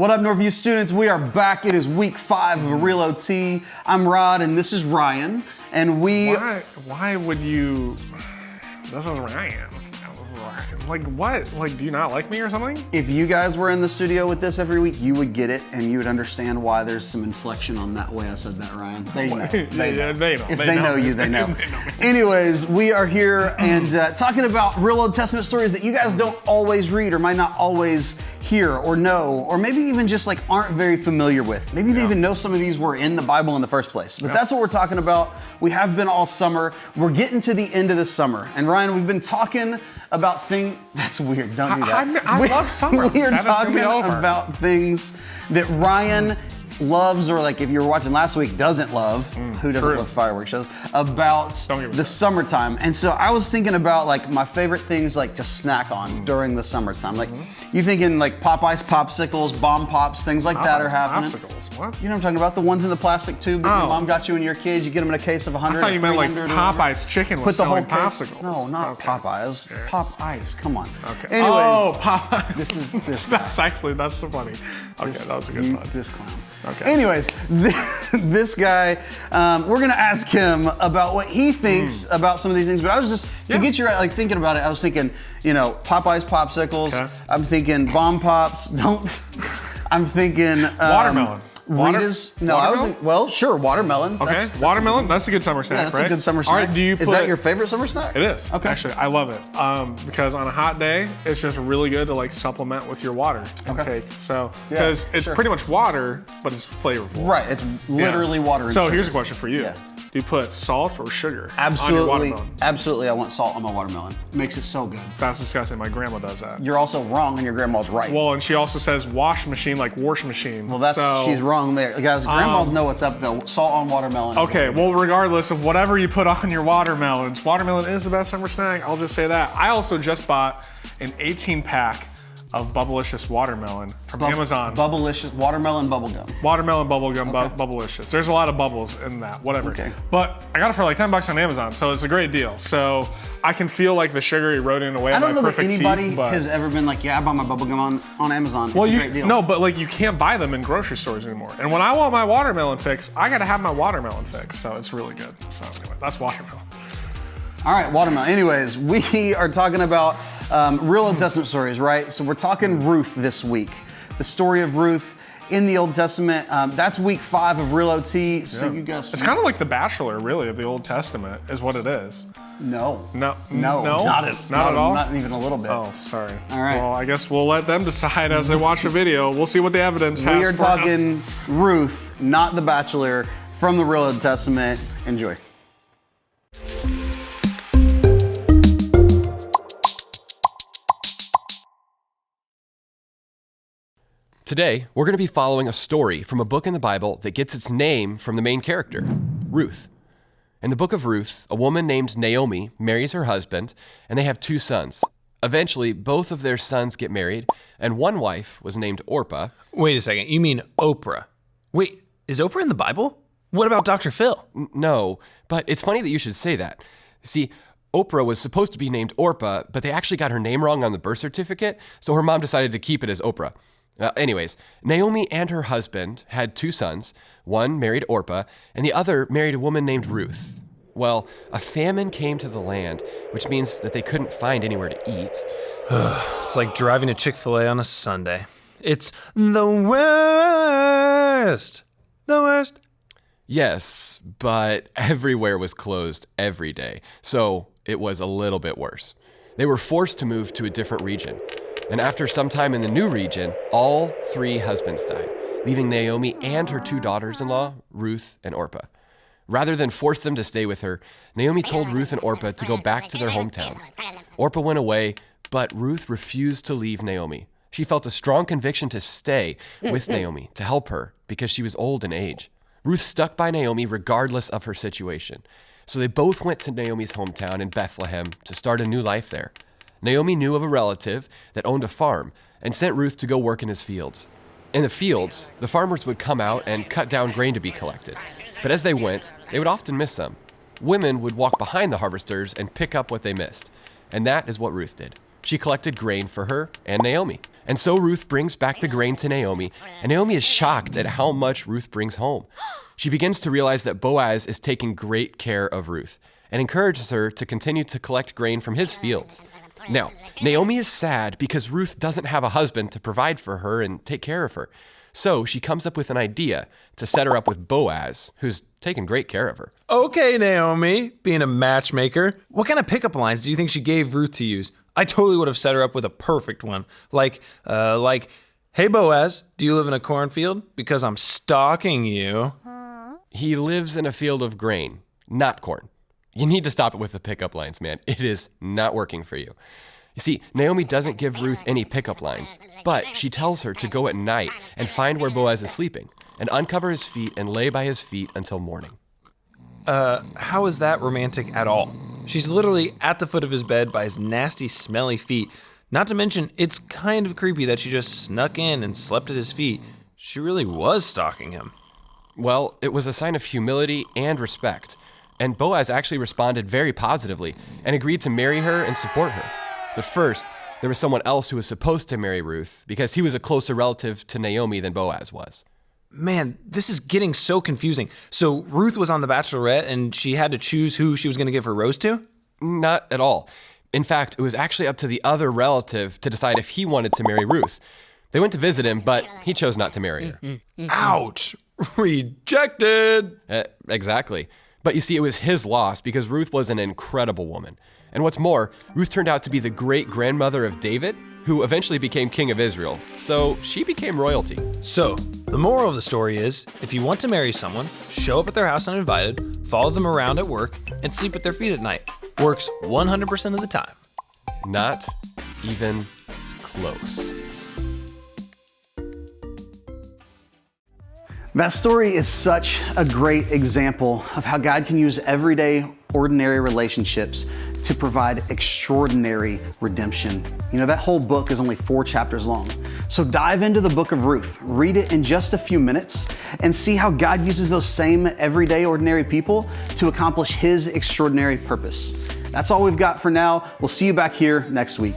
What up, Northview students? We are back. It is week 5 of Real O.T. I'm Rod, and this is Ryan. And Why would you... This is Ryan. Like, what? Like, do you not like me or something? If you guys were in the studio with this every week, you would get it, and you would understand why there's some inflection on that way I said that, Ryan. They know. They know. If they know you, they know. Anyways, we are here and talking about real Old Testament stories that you guys don't always read or might not always hear or know, or maybe even just like aren't very familiar with. Maybe you didn't even know some of these were in the Bible in the first place. But that's what we're talking about. We have been all summer. We're getting to the end of the summer. And Ryan, we've been talking about things. That's weird. Don't do that. I love summer. We are talking about things that Ryan loves, or like if you were watching last week, doesn't love. Who doesn't love fireworks shows? About the summertime. And so I was thinking about like my favorite things like to snack on during the summertime. Like you thinking like Popeyes popsicles, bomb pops, things like that are happening. Popsicles? What? You know what I'm talking about? The ones in the plastic tube that your mom got you when you were kids. You get them in a case of 100. I thought you meant like Popeyes chicken was selling popsicles. No, not Popeyes. Yeah. Pop Ice. Come on. Okay. Anyways, oh, Popeyes. This guy. That's so funny. Okay, that was a good one. This clown. Okay. Anyways, this guy, we're gonna ask him about what he thinks about some of these things. But I was just to get you right, like thinking about it. I was thinking, you know, Popeyes popsicles. Okay. I'm thinking bomb pops. I'm thinking watermelon. Rita's. No, watermelon? I wasn't. Well, sure, watermelon. Okay, watermelon. That's a good summer snack, right? That's a good summer snack. All right, is that your favorite summer snack? It is. Okay. Actually, I love it because on a hot day, it's just really good to like supplement with your water intake. So because it's pretty much water, but it's flavorful. Right. It's literally water. And so sugar. Here's a question for you. Yeah. Do you put salt or sugar on your watermelon? Absolutely, I want salt on my watermelon. It makes it so good. That's disgusting. My grandma does that. You're also wrong, and your grandma's right. Well, and she also says wash machine like wash machine. Well, she's wrong there. Guys, grandmas know what's up though. Salt on watermelon. Okay, well, regardless of whatever you put on your watermelons, watermelon is the best summer snack. I'll just say that. I also just bought an 18-pack of Bubblicious watermelon from Amazon. Bubblicious watermelon bubblegum. Watermelon bubblegum, Bubblicious. There's a lot of bubbles in that, whatever. Okay. But I got it for like $10 on Amazon, so it's a great deal. So I can feel like the sugar eroding away at my perfect teeth. I don't know that anybody has ever been like, yeah, I bought my bubblegum on Amazon. It's a great deal. No, but like you can't buy them in grocery stores anymore. And when I want my watermelon fix, I gotta have my watermelon fix. So it's really good. So anyway, that's watermelon. All right, watermelon. Anyways, we are talking about real Old Testament stories, right? So we're talking Ruth this week. The story of Ruth in the Old Testament. That's week 5 of Real O.T. So you guys... It's kind of like The Bachelor, really, of the Old Testament, is what it is. No. No? Not at all? Not even a little bit. Oh, sorry. All right. Well, I guess we'll let them decide as they watch the video. We'll see what the evidence has. We are talking Ruth, not The Bachelor, from the Real Old Testament. Enjoy. Today, we're going to be following a story from a book in the Bible that gets its name from the main character, Ruth. In the book of Ruth, a woman named Naomi marries her husband, and they have 2 sons. Eventually, both of their sons get married, and one wife was named Orpah. Wait a second, you mean Oprah? Wait, is Oprah in the Bible? What about Dr. Phil? No, but it's funny that you should say that. See, Oprah was supposed to be named Orpah, but they actually got her name wrong on the birth certificate, so her mom decided to keep it as Oprah. Anyways, Naomi and her husband had 2 sons. One married Orpah, and the other married a woman named Ruth. Well, a famine came to the land, which means that they couldn't find anywhere to eat. It's like driving to Chick-fil-A on a Sunday. It's the worst. The worst. Yes, but everywhere was closed every day, so it was a little bit worse. They were forced to move to a different region. And after some time in the new region, all 3 husbands died, leaving Naomi and her 2 daughters-in-law, Ruth and Orpah. Rather than force them to stay with her, Naomi told Ruth and Orpah to go back to their hometowns. Orpah went away, but Ruth refused to leave Naomi. She felt a strong conviction to stay with Naomi, to help her, because she was old in age. Ruth stuck by Naomi regardless of her situation. So they both went to Naomi's hometown in Bethlehem to start a new life there. Naomi knew of a relative that owned a farm and sent Ruth to go work in his fields. In the fields, the farmers would come out and cut down grain to be collected. But as they went, they would often miss some. Women would walk behind the harvesters and pick up what they missed. And that is what Ruth did. She collected grain for her and Naomi. And so Ruth brings back the grain to Naomi, and Naomi is shocked at how much Ruth brings home. She begins to realize that Boaz is taking great care of Ruth and encourages her to continue to collect grain from his fields. Now, Naomi is sad because Ruth doesn't have a husband to provide for her and take care of her. So she comes up with an idea to set her up with Boaz, who's taken great care of her. Okay, Naomi, being a matchmaker, what kind of pickup lines do you think she gave Ruth to use? I totally would have set her up with a perfect one. Like, hey Boaz, do you live in a cornfield? Because I'm stalking you. He lives in a field of grain, not corn. You need to stop it with the pickup lines, man. It is not working for you. You see, Naomi doesn't give Ruth any pickup lines, but she tells her to go at night and find where Boaz is sleeping and uncover his feet and lay by his feet until morning. How is that romantic at all? She's literally at the foot of his bed by his nasty, smelly feet. Not to mention, it's kind of creepy that she just snuck in and slept at his feet. She really was stalking him. Well, it was a sign of humility and respect, and Boaz actually responded very positively and agreed to marry her and support her. But first, there was someone else who was supposed to marry Ruth because he was a closer relative to Naomi than Boaz was. Man, this is getting so confusing. So Ruth was on The Bachelorette and she had to choose who she was going to give her rose to? Not at all. In fact, it was actually up to the other relative to decide if he wanted to marry Ruth. They went to visit him, but he chose not to marry her. Ouch! Rejected! Exactly. But you see, it was his loss because Ruth was an incredible woman. And what's more, Ruth turned out to be the great-grandmother of David, who eventually became king of Israel. So she became royalty. So, the moral of the story is, if you want to marry someone, show up at their house uninvited, follow them around at work, and sleep at their feet at night. Works 100% of the time. Not even close. That story is such a great example of how God can use everyday, ordinary relationships to provide extraordinary redemption. You know, that whole book is only 4 chapters long. So dive into the book of Ruth, read it in just a few minutes, and see how God uses those same everyday, ordinary people to accomplish His extraordinary purpose. That's all we've got for now. We'll see you back here next week.